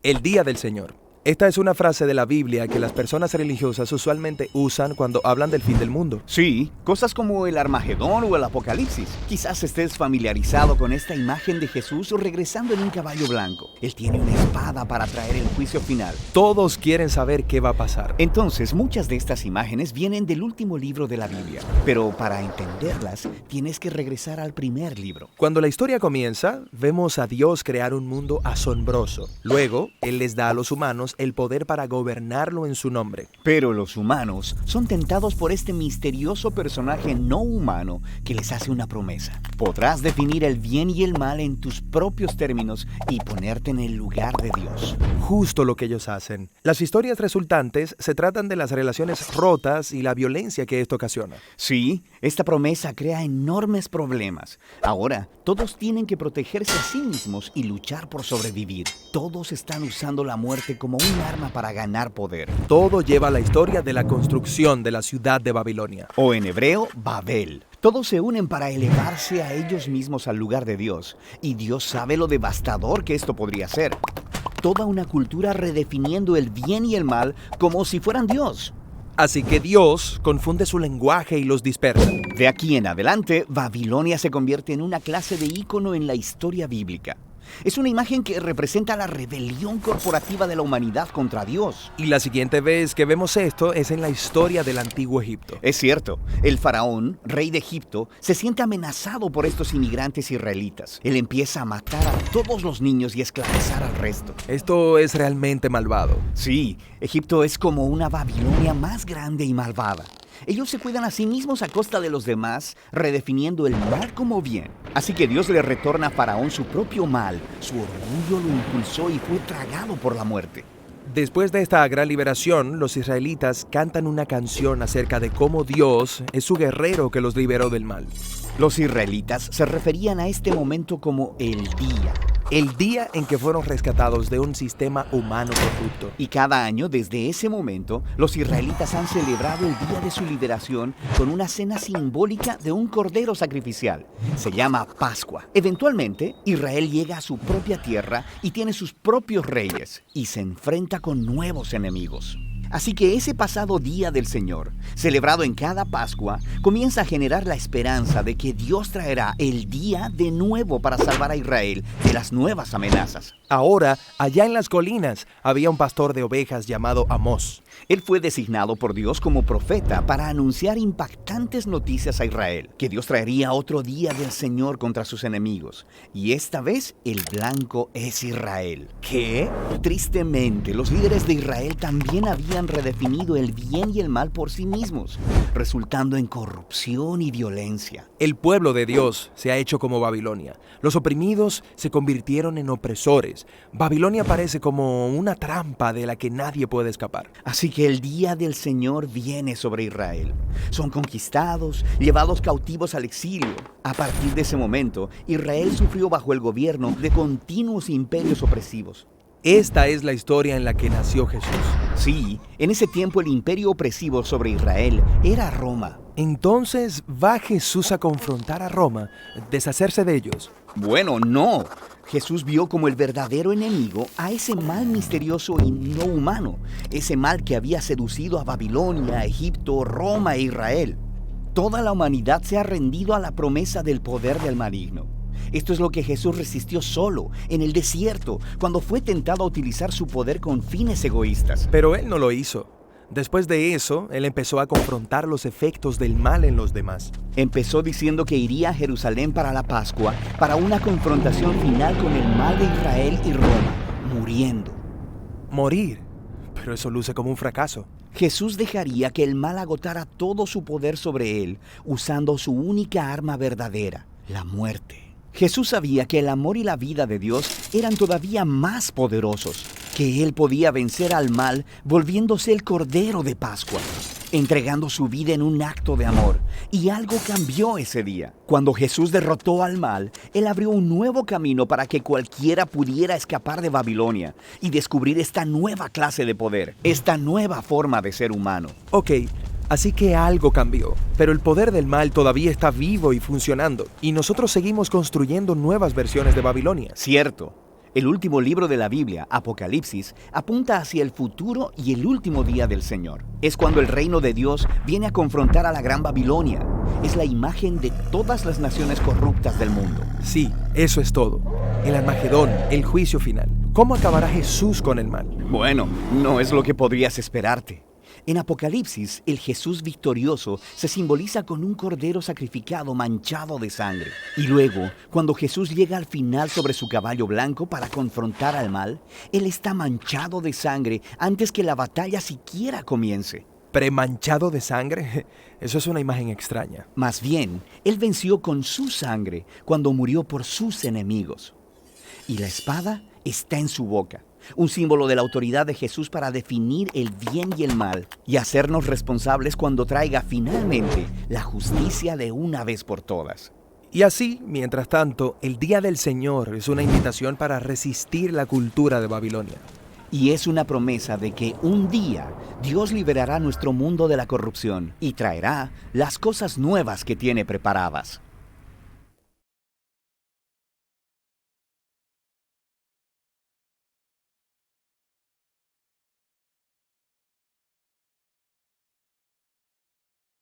El día del Señor. Esta es una frase de la Biblia que las personas religiosas usualmente usan cuando hablan del fin del mundo. Sí, cosas como el Armagedón o el Apocalipsis. Quizás estés familiarizado con esta imagen de Jesús regresando en un caballo blanco. Él tiene una espada para traer el juicio final. Todos quieren saber qué va a pasar. Entonces, muchas de estas imágenes vienen del último libro de la Biblia. Pero para entenderlas, tienes que regresar al primer libro. Cuando la historia comienza, vemos a Dios crear un mundo asombroso. Luego, Él les da a los humanos el poder para gobernarlo en su nombre. Pero los humanos son tentados por este misterioso personaje no humano que les hace una promesa. Podrás definir el bien y el mal en tus propios términos y ponerte en el lugar de Dios. Justo lo que ellos hacen. Las historias resultantes se tratan de las relaciones rotas y la violencia que esto ocasiona. Sí, esta promesa crea enormes problemas. Ahora, todos tienen que protegerse a sí mismos y luchar por sobrevivir. Todos están usando la muerte como un arma para ganar poder. Todo lleva a la historia de la construcción de la ciudad de Babilonia. O en hebreo, Babel. Todos se unen para elevarse a ellos mismos al lugar de Dios. Y Dios sabe lo devastador que esto podría ser. Toda una cultura redefiniendo el bien y el mal como si fueran Dios. Así que Dios confunde su lenguaje y los dispersa. De aquí en adelante, Babilonia se convierte en una clase de ícono en la historia bíblica. Es una imagen que representa la rebelión corporativa de la humanidad contra Dios. Y la siguiente vez que vemos esto es en la historia del antiguo Egipto. Es cierto, el faraón, rey de Egipto, se siente amenazado por estos inmigrantes israelitas. Él empieza a matar a todos los niños y esclavizar al resto. Esto es realmente malvado. Sí, Egipto es como una Babilonia más grande y malvada. Ellos se cuidan a sí mismos a costa de los demás, redefiniendo el mal como bien. Así que Dios le retorna a Faraón su propio mal. Su orgullo lo impulsó y fue tragado por la muerte. Después de esta gran liberación, los israelitas cantan una canción acerca de cómo Dios es su guerrero que los liberó del mal. Los israelitas se referían a este momento como el día En que fueron rescatados de un sistema humano corrupto. Y cada año, desde ese momento, los israelitas han celebrado el día de su liberación con una cena simbólica de un cordero sacrificial. Se llama Pascua. Eventualmente, Israel llega a su propia tierra y tiene sus propios reyes y se enfrenta con nuevos enemigos. Así que ese pasado día del Señor, celebrado en cada Pascua, comienza a generar la esperanza de que Dios traerá el día de nuevo para salvar a Israel de las nuevas amenazas. Ahora, allá en las colinas, había un pastor de ovejas llamado Amós. Él fue designado por Dios como profeta para anunciar impactantes noticias a Israel, que Dios traería otro día del Señor contra sus enemigos. Y esta vez el blanco es Israel. ¿Qué? Tristemente, los líderes de Israel también habían redefinido el bien y el mal por sí mismos, resultando en corrupción y violencia. El pueblo de Dios se ha hecho como Babilonia. Los oprimidos se convirtieron en opresores. Babilonia parece como una trampa de la que nadie puede escapar. Así que el día del Señor viene sobre Israel. Son conquistados, llevados cautivos al exilio. A partir de ese momento, Israel sufrió bajo el gobierno de continuos imperios opresivos. Esta es la historia en la que nació Jesús. Sí, en ese tiempo el imperio opresivo sobre Israel era Roma. Entonces, ¿va Jesús a confrontar a Roma, deshacerse de ellos? Bueno, no. Jesús vio como el verdadero enemigo a ese mal misterioso y no humano, ese mal que había seducido a Babilonia, Egipto, Roma e Israel. Toda la humanidad se ha rendido a la promesa del poder del maligno. Esto es lo que Jesús resistió solo, en el desierto, cuando fue tentado a utilizar su poder con fines egoístas. Pero Él no lo hizo. Después de eso, Él empezó a confrontar los efectos del mal en los demás. Empezó diciendo que iría a Jerusalén para la Pascua, para una confrontación final con el mal de Israel y Roma, muriendo. Morir. Pero eso luce como un fracaso. Jesús dejaría que el mal agotara todo su poder sobre él, usando su única arma verdadera, la muerte. Jesús sabía que el amor y la vida de Dios eran todavía más poderosos, que Él podía vencer al mal volviéndose el Cordero de Pascua, entregando su vida en un acto de amor. Y algo cambió ese día. Cuando Jesús derrotó al mal, Él abrió un nuevo camino para que cualquiera pudiera escapar de Babilonia y descubrir esta nueva clase de poder, esta nueva forma de ser humano. Ok. Así que algo cambió, pero el poder del mal todavía está vivo y funcionando, y nosotros seguimos construyendo nuevas versiones de Babilonia. Cierto. El último libro de la Biblia, Apocalipsis, apunta hacia el futuro y el último día del Señor. Es cuando el reino de Dios viene a confrontar a la Gran Babilonia. Es la imagen de todas las naciones corruptas del mundo. Sí, eso es todo. El Armagedón, el juicio final. ¿Cómo acabará Jesús con el mal? Bueno, no es lo que podrías esperarte. En Apocalipsis, el Jesús victorioso se simboliza con un cordero sacrificado manchado de sangre. Y luego, cuando Jesús llega al final sobre su caballo blanco para confrontar al mal, Él está manchado de sangre antes que la batalla siquiera comience. ¿Premanchado de sangre? Eso es una imagen extraña. Más bien, Él venció con su sangre cuando murió por sus enemigos. Y la espada está en su boca. Un símbolo de la autoridad de Jesús para definir el bien y el mal y hacernos responsables cuando traiga finalmente la justicia de una vez por todas. Y así, mientras tanto, el Día del Señor es una invitación para resistir la cultura de Babilonia. Y es una promesa de que un día Dios liberará nuestro mundo de la corrupción y traerá las cosas nuevas que tiene preparadas.